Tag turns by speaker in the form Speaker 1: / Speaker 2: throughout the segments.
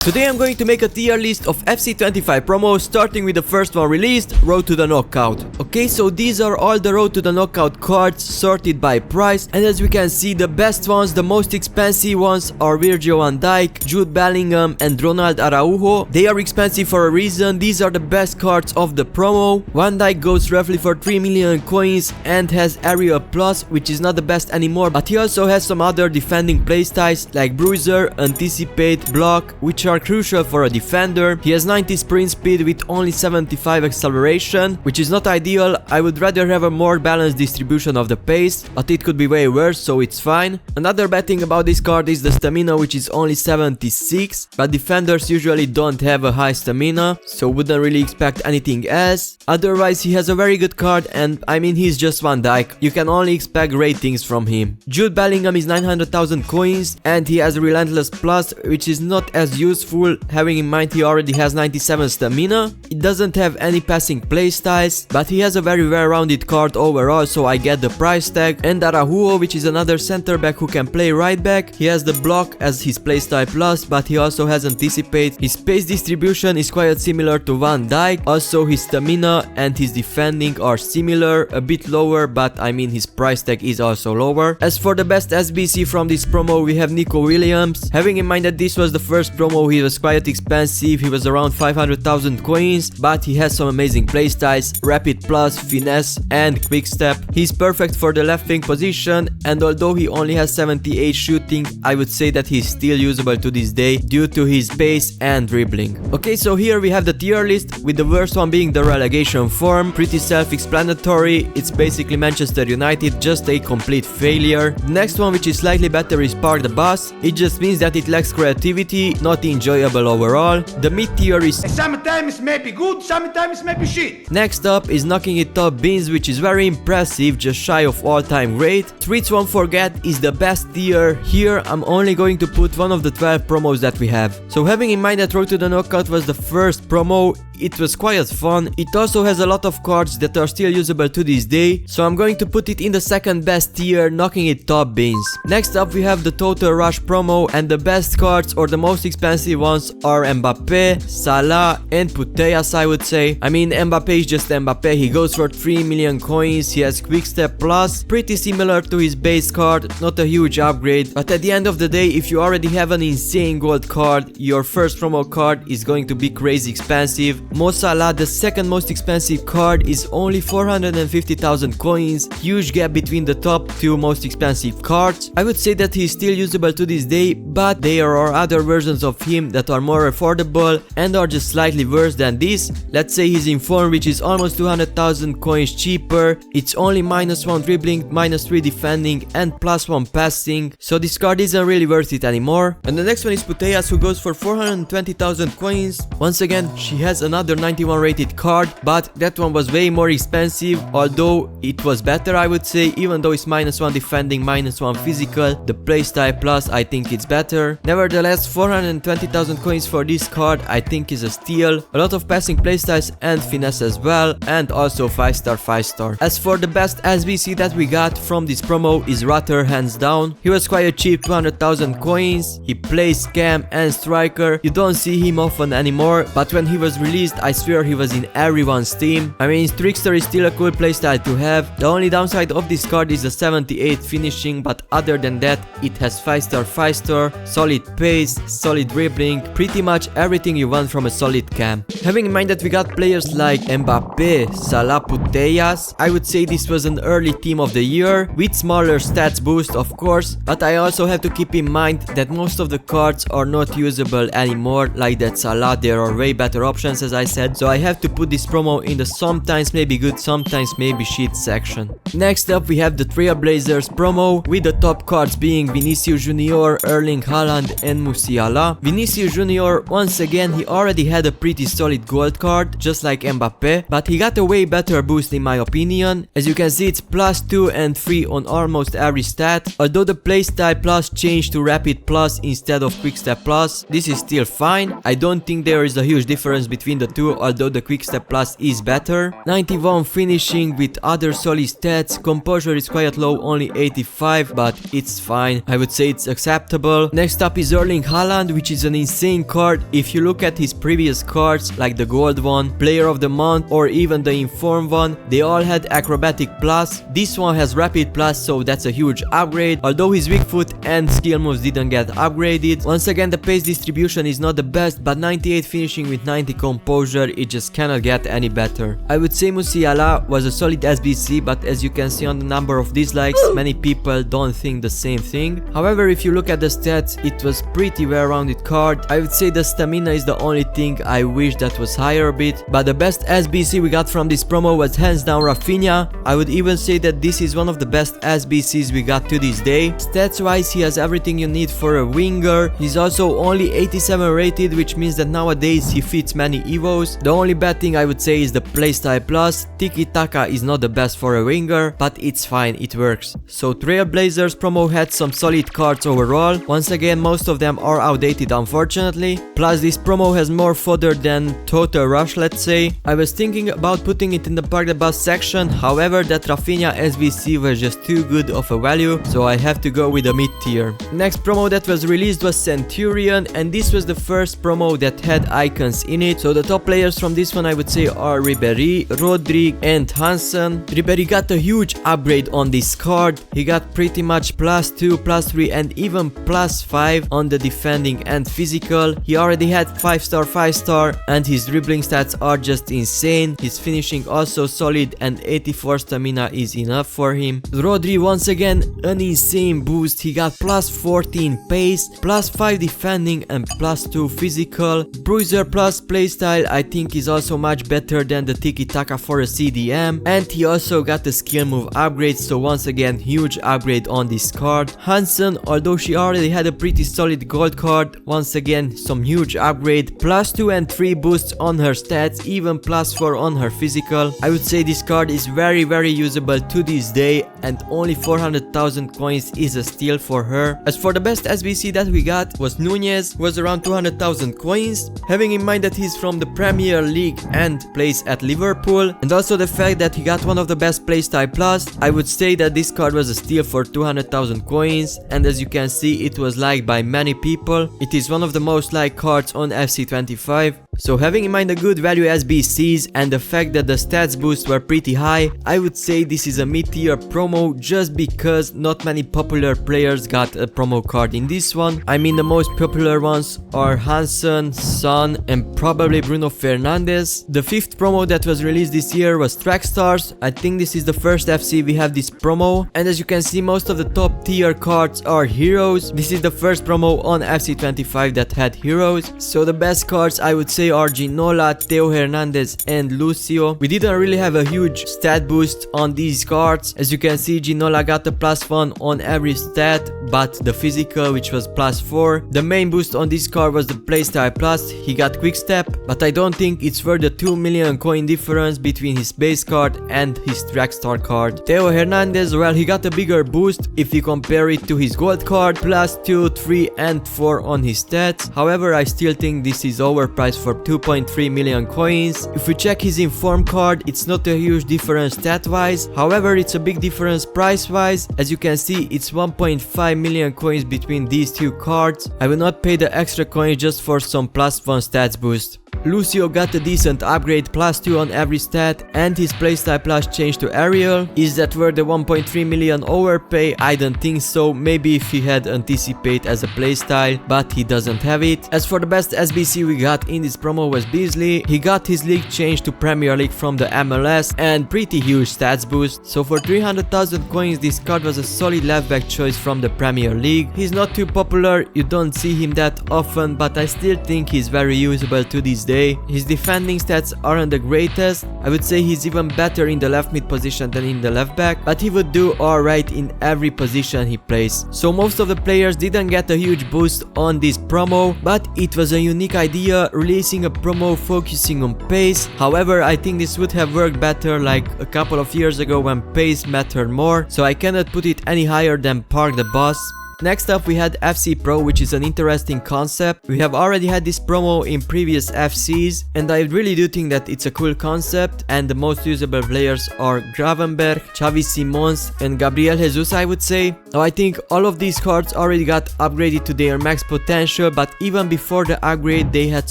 Speaker 1: Today I'm going to make a tier list of FC25 promos, starting with the first one released, Road to the Knockout. Okay, so these are all the Road to the Knockout cards sorted by price, and as we can see, the best ones, the most expensive ones are Virgil van Dijk, Jude Bellingham and Ronald Araujo. They are expensive for a reason. These are the best cards of the promo. Van Dijk goes roughly for 3 million coins and has Area Plus, which is not the best anymore, but he also has some other defending playstyles like Bruiser, Anticipate, Block, which are crucial for a defender. He has 90 sprint speed with only 75 acceleration, which is not ideal. I would rather have a more balanced distribution of the pace, but it could be way worse, so it's fine. Another bad thing about this card is the stamina, which is only 76, but defenders usually don't have a high stamina, so wouldn't really expect anything else. Otherwise, he has a very good card, and I mean, he's just Van Dijk. You can only expect great things from him. Jude Bellingham is 900,000 coins, and he has Relentless Plus, which is not as useful, having in mind he already has 97 stamina. It doesn't have any passing playstyles, but he has a very well-rounded card overall, so I get the price tag. And Araujo, which is another center back who can play right back. He has the Block as his playstyle plus, but he also has Anticipate. His pace distribution is quite similar to Van Dijk. Also, his stamina and his defending are similar, a bit lower, but I mean his price tag is also lower. As for the best SBC from this promo, we have Nico Williams. Having in mind that this was the first promo, he was quite expensive. He was around 500,000 coins, but he has some amazing playstyles, Rapid Plus, Finesse and Quick Step. He's perfect for the left wing position, and although he only has 78 shooting, I would say that he's still usable to this day due to his pace and dribbling. Okay, so here we have the tier list, with the worst one being the relegation form. Pretty self-explanatory. It's basically Manchester United, just a complete failure. The next one, which is slightly better, is Park the Bus. It just means that it lacks creativity, not enjoyable overall. The mid tier is
Speaker 2: sometimes maybe good, sometimes maybe shit.
Speaker 1: Next up is Knocking It Top Beans, which is very impressive, just shy of all-time great. Treats Won't Forget is the best tier. Here I'm only going to put one of the 12 promos that we have. So having in mind that Road to the Knockout was the first promo, it was quite fun. It also has a lot of cards that are still usable to this day, so I'm going to put it in the second best tier, Knocking It Top Beans. Next up we have the Total Rush promo, and the best cards or the most expensive ones are Mbappe, Salah and Putellas, I would say. I mean, Mbappe is just Mbappe. He goes for 3 million coins, he has Quick Step Plus, pretty similar to his base card, not a huge upgrade, but at the end of the day, if you already have an insane gold card, your first promo card is going to be crazy expensive. Mo Salah, the second most expensive card, is only 450,000 coins, huge gap between the top two most expensive cards. I would say that he is still usable to this day, but there are other versions of him that are more affordable and are just slightly worse than this. Let's say he's Inform, which is almost 200,000 coins cheaper. It's only -1 dribbling, -3 defending and +1 passing, so this card isn't really worth it anymore. And the next one is Putellas, who goes for 420,000 coins. Once again, she has another 91 rated card, but that one was way more expensive, although it was better, I would say. Even though it's -1 defending, -1 physical, the playstyle plus, I think it's better. Nevertheless, 420,000 coins for this card I think is a steal. A lot of passing playstyles and finesse as well, and also 5-star 5-star. As for the best SBC that we got from this promo is Rutter, hands down. He was quite cheap, 200,000 coins. He plays cam and striker. You don't see him often anymore, but when he was released, I swear he was in everyone's team. I mean, Trickster is still a cool playstyle to have. The only downside of this card is the 78 finishing, but other than that, it has 5-star 5-star, solid pace, solid dribbling, pretty much everything you want from a solid cam. Having in mind that we got players like Mbappe, Salah, Putellas, I would say this was an early team of the year, with smaller stats boost of course, but I also have to keep in mind that most of the cards are not usable anymore, like that Salah. There are way better options, as I said, so I have to put this promo in the sometimes maybe good, sometimes maybe shit section. Next up we have the Trailblazers promo, with the top cards being Vinicius Junior, Erling Haaland and Musiala. Vinicius Junior, once again, he already had a pretty solid gold card, just like Mbappe, but he got a way better boost in my opinion. As you can see, it's +2 and 3 on almost every stat, although the playstyle plus changed to Rapid Plus instead of Quick Step Plus. This is still fine. I don't think there is a huge difference between the two, although the Quick Step Plus is better. 91 finishing with other solid stats. Composure is quite low, only 85, but it's fine. I would say it's acceptable. Next up is Erling Haaland, which is an insane card. If you look at his previous cards, like the gold one, player of the month, or even the informed one, they all had acrobatic plus. This one has rapid plus, so that's a huge upgrade, although his weak foot and skill moves didn't get upgraded. Once again, the pace distribution is not the best, but 98 finishing with 90 composure, it just cannot get any better. I would say Musiala was a solid SBC, but as you can see on the number of dislikes, many people don't think the same thing. However, if you look at the stats, it was pretty well-rounded card. I would say the stamina is the only thing I wish that was higher a bit, but the best SBC we got from this promo was hands down Rafinha. I would even say that this is one of the best SBCs we got to this day. Stats wise, he has everything you need for a winger. He's also only 87 rated, which means that nowadays he fits many evos. The only bad thing I would say is the playstyle plus. Tiki-taka is not the best for a winger, but it's fine, it works. So Trailblazers promo had some solid cards overall. Once again, most of them are outdated unfortunately. Plus this promo has more fodder than Total Rush, let's say. I was thinking about putting it in the Park the Bus section, however that Rafinha SBC was just too good of a value, so I have to go with a mid tier. Next promo that was released was Centurion, and this was the first promo that had icons in it. So the top players from this one I would say are Ribéry, Rodrigue and Hansen. Ribéry got a huge upgrade on this card. He got pretty much +2, +3 and even +5 on the defending and physical. He already had 5-star, 5-star, and his dribbling stats are just insane. His finishing also solid, and 84 stamina is enough for him. Rodri once again an insane boost. He got +14 pace, +5 defending and +2 physical. Bruiser plus playstyle I think is also much better than the tiki-taka for a CDM, and he also got the skill move upgrade, so once again huge upgrade on this card. Hansen, although she already had a pretty solid gold card, once again some huge upgrade, +2 and 3 boosts on her stats, even +4 on her physical. I would say this card is very usable to this day, and only 400,000 coins is a steal for her. As for the best SBC that we got was Nunez, was around 200,000 coins, having in mind that he's from the Premier League and plays at Liverpool, and also the fact that he got one of the best playstyle plus. I would say that this card was a steal for 200,000 coins, and as you can see it was liked by many people. It is one of the most liked cards on FC25. So having in mind the good value SBCs and the fact that the stats boosts were pretty high, I would say this is a mid-tier promo just because not many popular players got a promo card in this one. I mean the most popular ones are Hansen, Son and probably Bruno Fernandes. The fifth promo that was released this year was Trackstars. I think this is the first FC we have this promo, and as you can see most of the top tier cards are heroes. This is the first promo on FC25 that had heroes. So the best cards I would say are Ginola, Theo Hernandez and Lucio. We didn't really have a huge stat boost on these cards. As you can see, Ginola got a +1 on every stat, but the physical, which was +4. The main boost on this card was the playstyle plus. He got quick step, but I don't think it's worth the 2 million coin difference between his base card and his Trackstar card. Theo Hernandez, well, he got a bigger boost if you compare it to his gold card, +2, 3 and 4 on his stats. However, I still think this is overpriced for 2.3 million coins. If we check his inform card, it's not a huge difference stat wise, however it's a big difference price wise. As you can see, it's 1.5 million coins between these two cards. I will not pay the extra coins just for some +1 stats boost. Lucio got a decent upgrade, +2 on every stat, and his playstyle plus changed to aerial. Is that worth the 1.3 million overpay? I don't think so. Maybe if he had anticipate as a playstyle, but he doesn't have it. As for the best SBC we got in this promo was Beasley. He got his league changed to Premier League from the MLS and pretty huge stats boost. So for 300,000 coins this card was a solid left back choice from the Premier League. He's not too popular, you don't see him that often, but I still think he's very usable to this day. His defending stats aren't the greatest. I would say he's even better in the left mid position than in the left back, but he would do alright in every position he plays. So most of the players didn't get a huge boost on this promo, but it was a unique idea, releasing a promo focusing on pace. However, I think this would have worked better like a couple of years ago when pace mattered more, so I cannot put it any higher than Park the Bus. Next up we had FC Pro, which is an interesting concept. We have already had this promo in previous FCs, and I really do think that it's a cool concept, and the most usable players are Gravenberch, Xavi Simons and Gabriel Jesus, I would say. Now I think all of these cards already got upgraded to their max potential, but even before the upgrade they had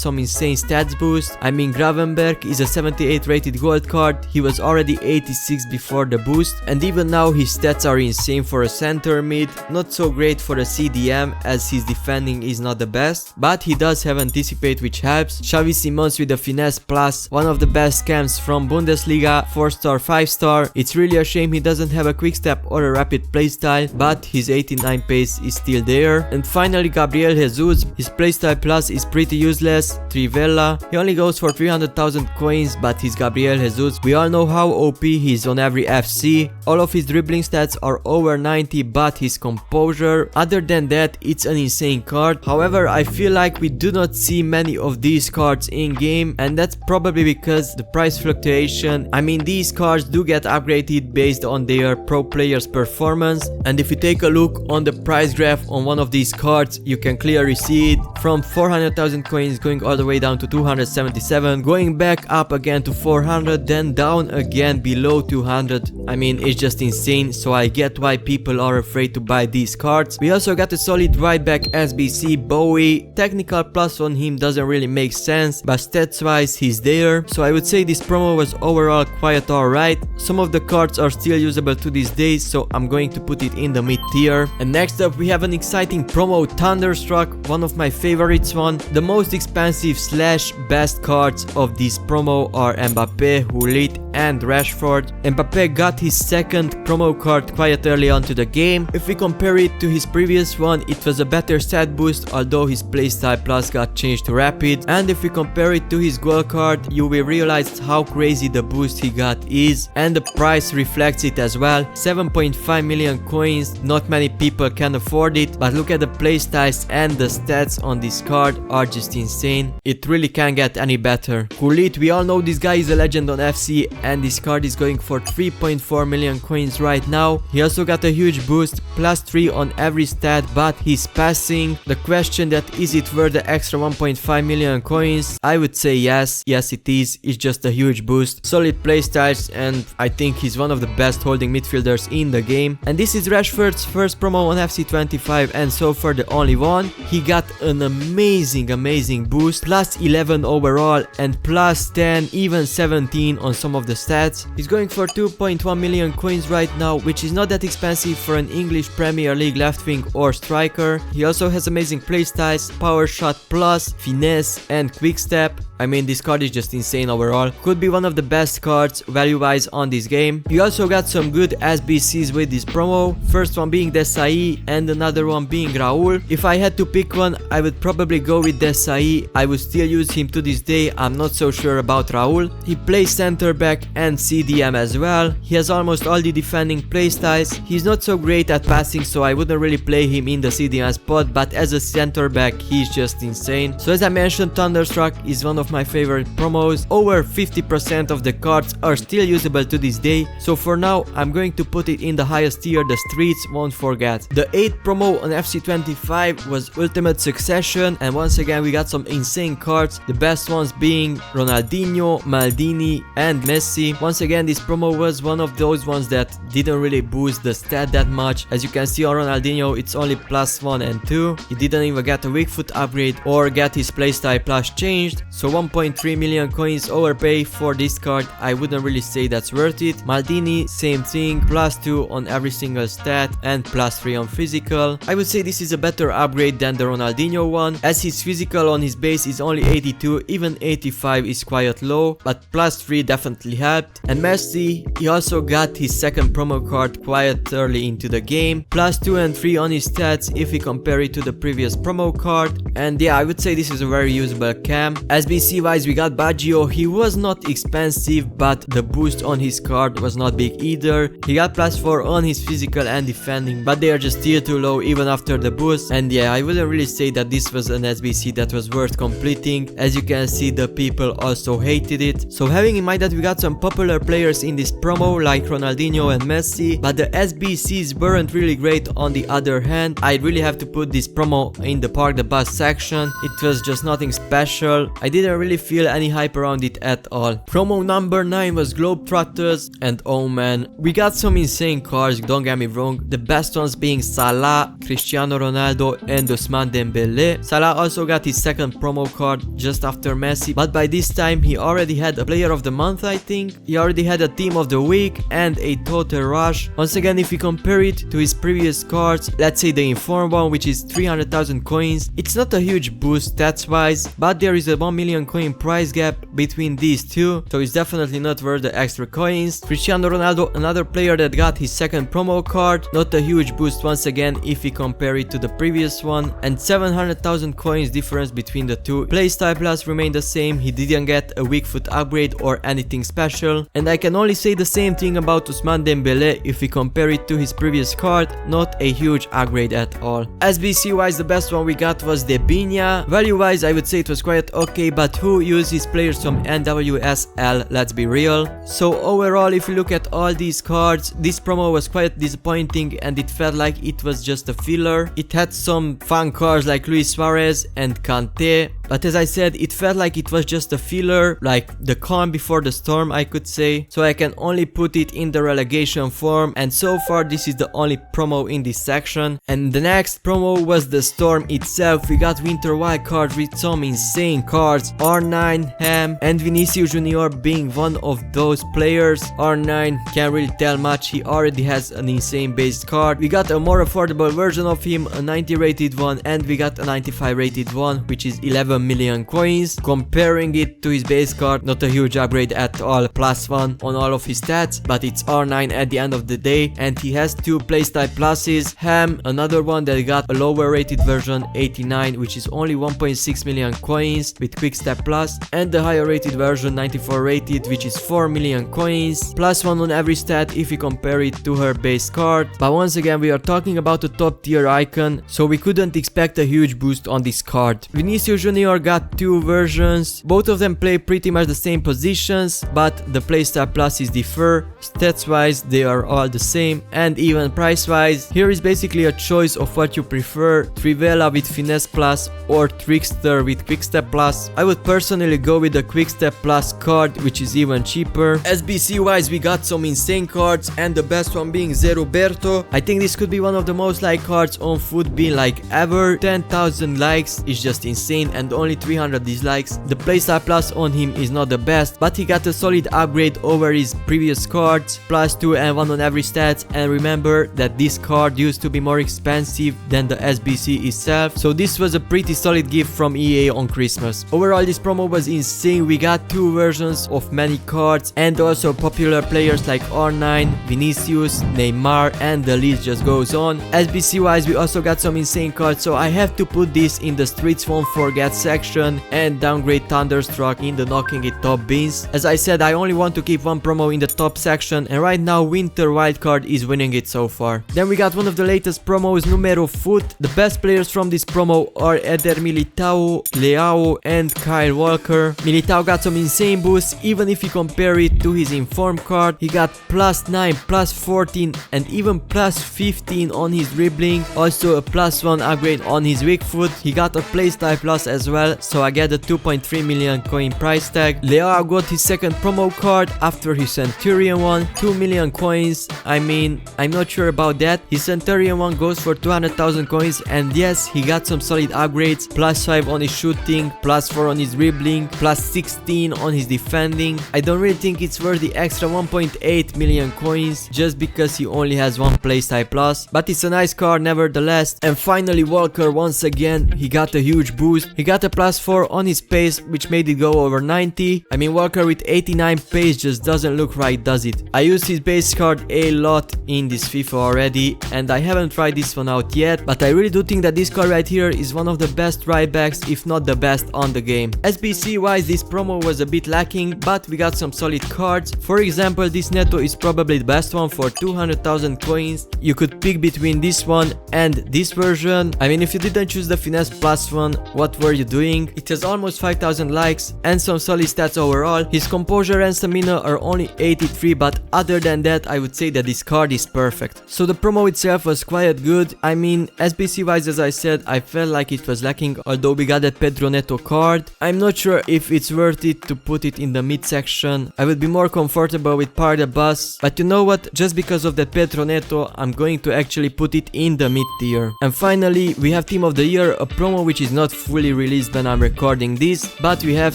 Speaker 1: some insane stats boost. I mean, Gravenberch is a 78 rated gold card, he was already 86 before the boost, and even now his stats are insane for a center mid. Not so great for a CDM as his defending is not the best, but he does have anticipate, which helps. Xavi Simons with a finesse plus, one of the best scams from Bundesliga, 4-star 5-star. It's really a shame he doesn't have a quick step or a rapid playstyle, but his 89 pace is still there. And finally Gabriel Jesus, his playstyle plus is pretty useless, Trivella. He only goes for 300,000 coins, but he's Gabriel Jesus. We all know how OP he is on every FC. All of his dribbling stats are over 90, but his composure, other than that, it's an insane card. However, I feel like we do not see many of these cards in game, and that's probably because the price fluctuation. I mean, these cards do get upgraded based on their pro players' performance, and if you take a look on the price graph on one of these cards, you can clearly see it from 400,000 coins going all the way down to 277, going back up again to 400, then down again below 200. I mean, it's just insane, so I get why people are afraid to buy these cards. We also got a solid right back SBC Bowie. Technical plus on him doesn't really make sense, but stats wise he's there, so I would say this promo was overall quite alright. Some of the cards are still usable to this day, so I'm going to put it in the mid tier. And next up we have an exciting promo, Thunderstruck, one of my favorites one. The most expensive slash best cards of this promo are Mbappe, Hulit and Rashford. Mbappe got his second promo card quite early on to the game. If we compare it to his previous one, it was a better stat boost, although his playstyle plus got changed to rapid. And if we compare it to his gold card, you will realize how crazy the boost he got is, and the price reflects it as well. 7.5 million coins, not many people can afford it, but look at the playstyles and the stats on this card are just insane. It really can't get any better. Hulit, we all know this guy is a legend on FC, and this card is going for 3.4 million coins right now. He also got a huge boost, +3 on every stat, but he's passing. The question that is it worth the extra 1.5 million coins? I would say yes. Yes it is. It's just a huge boost. Solid playstyles, and I think he's one of the best holding midfielders in the game. And this is Rashford's first promo on FC25, and so far the only one. He got an amazing boost, +11 overall and +10, even 17 on some of the stats. He's going for 2.1 million coins right now, which is not that expensive for an English Premier League left wing or striker. He also has amazing playstyles, power shot plus, finesse and quick step. I mean, this card is just insane overall. Could be one of the best cards value wise on this game. We also got some good SBCs with this promo. First one being Desai and another one being Raul. If I had to pick one, I would probably go with Desai. I would still use him to this day. I'm not so sure about Raul. He plays center back and CDM as well. He has almost all the defending playstyles. He's not so great at passing, so I wouldn't really play him in the CDM spot, but as a center back he's just insane. So as I mentioned, Thunderstruck is one of my favorite promos. Over 50% of the cards are still usable to this day, so for now I'm going to put it in the highest tier the streets won't forget. The 8th promo on FC25 was Ultimate Succession, and once again we got some insane cards, the best ones being Ronaldinho, Maldini and Messi. Once again, this promo was one of those ones that didn't really boost the stat that much. As you can see on Ronaldinho, it's only +1 and 2. He didn't even get a weak foot upgrade or get his playstyle plus changed, so 1.3 million coins overpay for this card. I wouldn't really say that's worth it. Maldini, same thing, +2 on every single stat and +3 on physical. I would say this is a better upgrade than the Ronaldinho one, as his physical on his base is only 82, even 85 is quite low, but +3 definitely helped. And Messi, he also got his second promo card quite early into the game, +2 and 3 on his stats if we compare it to the previous promo card. And yeah, I would say this is a very usable cam. SBC wise, we got Baggio. He was not expensive, but the boost on his card was not big either. He got +4 on his physical and defending, but they are just still too low even after the boost. And yeah, I wouldn't really say that this was an SBC that was worth completing. As you can see, the people also hated it. So having in mind that we got some popular players in this promo like Ronaldinho and Messi, but the SBCs weren't really great on the other hand, I really have to put this promo in the Park the Bus section. It was just nothing special. I didn't really feel any hype around it at all. Promo number 9 was Globetrotters, and oh man, we got some insane cards, don't get me wrong. The best ones being Salah, Cristiano Ronaldo and Ousmane Dembele. Salah also got his second promo card just after Messi, but by this time he already had a player of the month, I think. He already had a team of the week and a total rush. Once again, if we compare it to his previous cards, let's say the informed one, which is 300,000 coins, it's not a huge boost stats wise, but there is a 1 million coin price gap between these two, so it's definitely not worth the extra coins. Cristiano Ronaldo, another player that got his second promo card, not a huge boost once again if we compare it to the previous one, and 700,000 coins difference between the two. Playstyle plus remained the same, he didn't get a weak foot upgrade or anything special, and I can only say the same thing about Ousmane Dembele if we compare it to his previous card, not a huge upgrade at all. SBC wise, the best one we got was Debinha. Value wise, I would say it was quite okay, but who uses players from NWSL, let's be real. So overall, if you look at all these cards, this promo was quite disappointing and it felt like it was just a filler. It had some fun cards like Luis Suarez and Kante, but as I said, it felt like it was just a filler, like the calm before the storm, I could say. So I can only put it in the relegation form, and so far this is the only promo in this section. And the next promo was the storm itself. We got Winter Wildcard with some insane cards, R9, Ham and Vinicius Junior being one of those players. R9 can't really tell much, he already has an insane base card. We got a more affordable version of him, a 90 rated one, and we got a 95 rated one, which is 11 million coins. Comparing it to his base card, not a huge upgrade at all, +1 on all of his stats, but it's R9 at the end of the day, and he has two playstyle pluses. Ham, another one that got a lower rated version, 89, which is only 1.6 million coins with quick step plus, and the higher rated version, 94 rated, which is 4 million coins, +1 on every stat if we compare it to her base card. But once again, we are talking about a top tier icon, so we couldn't expect a huge boost on this card. Vinicius Junior got two versions, both of them play pretty much the same positions, but the playstyle pluses differ. Stats wise, they are all the same, and even price wise, here is basically a choice of what you prefer, Trivela with finesse plus or Trickster with quickstep plus. I would personally go with the quickstep plus card, which is even cheaper. SBC wise, we got some insane cards, and the best one being Zeroberto. I think this could be one of the most liked cards on FUTBIN like ever. 10,000 likes is just insane and only 300 dislikes. The playstyle plus on him is not the best, but he got a solid upgrade over his previous cards, +2 and 1 on every stats. And remember that this card used to be more expensive than the SBC itself, so this was a pretty solid gift from EA on Christmas. Overall, this promo was insane. We got two versions of many cards and also popular players like R9, Vinicius, Neymar, and the list just goes on. SBC wise, we also got some insane cards, so I have to put this in the Streets Won't Forget section and downgrade Thunderstruck in the Knocking It top bins. As I said, I only want to keep one promo in the top section, and right now Winter Wildcard is winning it so far. Then we got one of the latest promos, Numero FUT. The best players from this promo are Eder Militao, Leao, and Kyle Walker. Militao got some insane boosts, even if you compare it to his informed card. He got +9, +14, and even +15 on his dribbling. Also a +1 upgrade on his weak foot. He got a playstyle plus as well, so I get a 2.3 million coin price tag. Leao got his second promo card after his Centurion one, 2 million coins. I mean, I'm not sure about that. His Centurion one goes for 200,000 coins, and yes, he got some solid upgrades, +5 on his shooting, +4 on his dribbling, +16 on his defending. I don't really think it's worth the extra 1.8 million coins just because he only has one playstyle plus, but it's a nice card nevertheless. And finally, Walker, once again, he got a huge boost. He got a +4 on his pace, which made it go over 90. I mean, Walker with 89 pace just doesn't look right, does it? I used his base card a lot in this FIFA already, and I haven't tried this one out yet, but I really do think that this card right here is one of the best right backs, if not the best on the game. SBC wise, this promo was a bit lacking, but we got some solid cards. For example, this Neto is probably the best one for 200,000 coins. You could pick between this one and this version. I mean, if you didn't choose the finesse plus one, what were you doing. It has almost 5000 likes and some solid stats overall. His composure and stamina are only 83, but other than that I would say that this card is perfect. So the promo itself was quite good. I mean, SBC wise, as I said, I felt like it was lacking, although we got that Pedro Neto card. I'm not sure if it's worth it to put it in the mid section. I would be more comfortable with Parda Bus, but you know what, just because of that Pedro Neto I'm going to actually put it in the mid tier. And finally we have Team of the Year, a promo which is not fully released when I'm recording this, but we have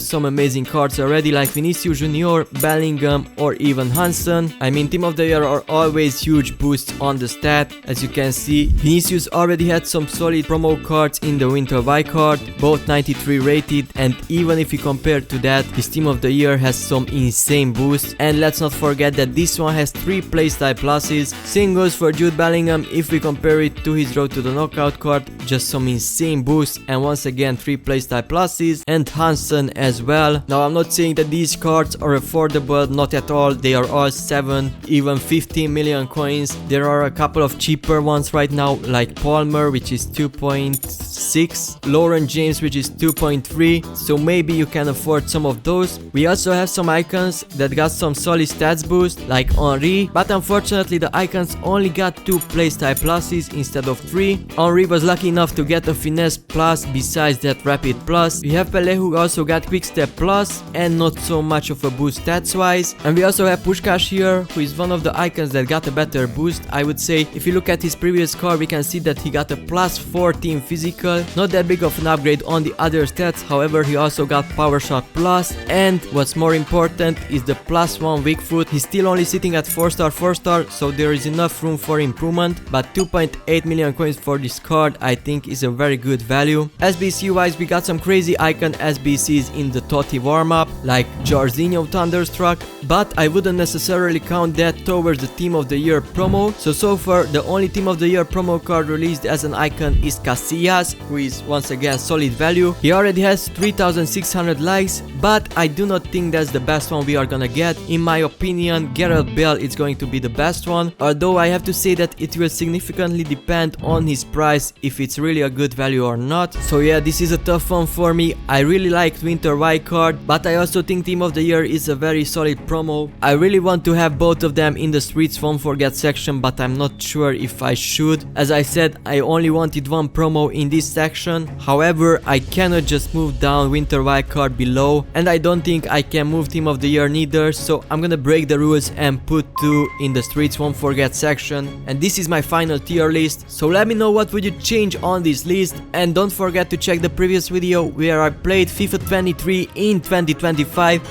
Speaker 1: some amazing cards already like Vinicius Junior, Bellingham or even Hansen. I mean, Team of the Year are always huge boosts on the stat. As you can see, Vinicius already had some solid promo cards in the Winter Wildcard, both 93 rated, and even if you compare to that, his Team of the Year has some insane boosts. And let's not forget that this one has 3 playstyle pluses. Same goes for Jude Bellingham. If we compare it to his Road to the Knockout card, just some insane boosts, and once again 3 playstyle pluses, and Hansen as well. Now I'm not saying that these cards are affordable, not at all. They are all 7, even 15 million coins. There are a couple of cheaper ones right now like Palmer, which is 2.6, Lauren James, which is 2.3, so maybe you can afford some of those. We also have some icons that got some solid stats boost like Henry, but unfortunately the icons only got 2 playstyle pluses instead of 3. Henry was lucky enough to get a finesse plus besides that rapid plus. We have Pele who also got quick step plus and not so much of a boost stats wise. And we also have Puskás here, who is one of the icons that got a better boost. I would say if you look at his previous card, we can see that he got a plus 14 physical, not that big of an upgrade on the other stats. However, he also got power shot plus, and what's more important is the plus 1 weak foot. He's still only sitting at 4-star, so there is enough room for improvement, but 2.8 million coins for this card I think is a very good value. SBC wise, we got some crazy icon SBCs in the Totti warm-up like Jorginho Thunderstruck, but I wouldn't necessarily count that towards the Team of the Year promo. So far the only Team of the Year promo card released as an icon is Casillas, who is once again solid value. He already has 3600 likes, but I do not think that's the best one we are gonna get. In my opinion, Gareth Bale is going to be the best one, although I have to say that it will significantly depend on his price if it's really a good value or not. So yeah, this is a tough one for me. I really liked Winter Wildcard, but I also think Team of the Year is a very solid promo. I really want to have both of them in the Streets Won't Forget section, but I'm not sure if I should. As I said, I only wanted one promo in this section. However, I cannot just move down Winter Wildcard below, and I don't think I can move Team of the Year neither, so I'm gonna break the rules and put 2 in the Streets Won't Forget section. And this is my final tier list, so let me know what would you change on this list. And don't forget to check the previous video where I played FIFA 23 in 2025.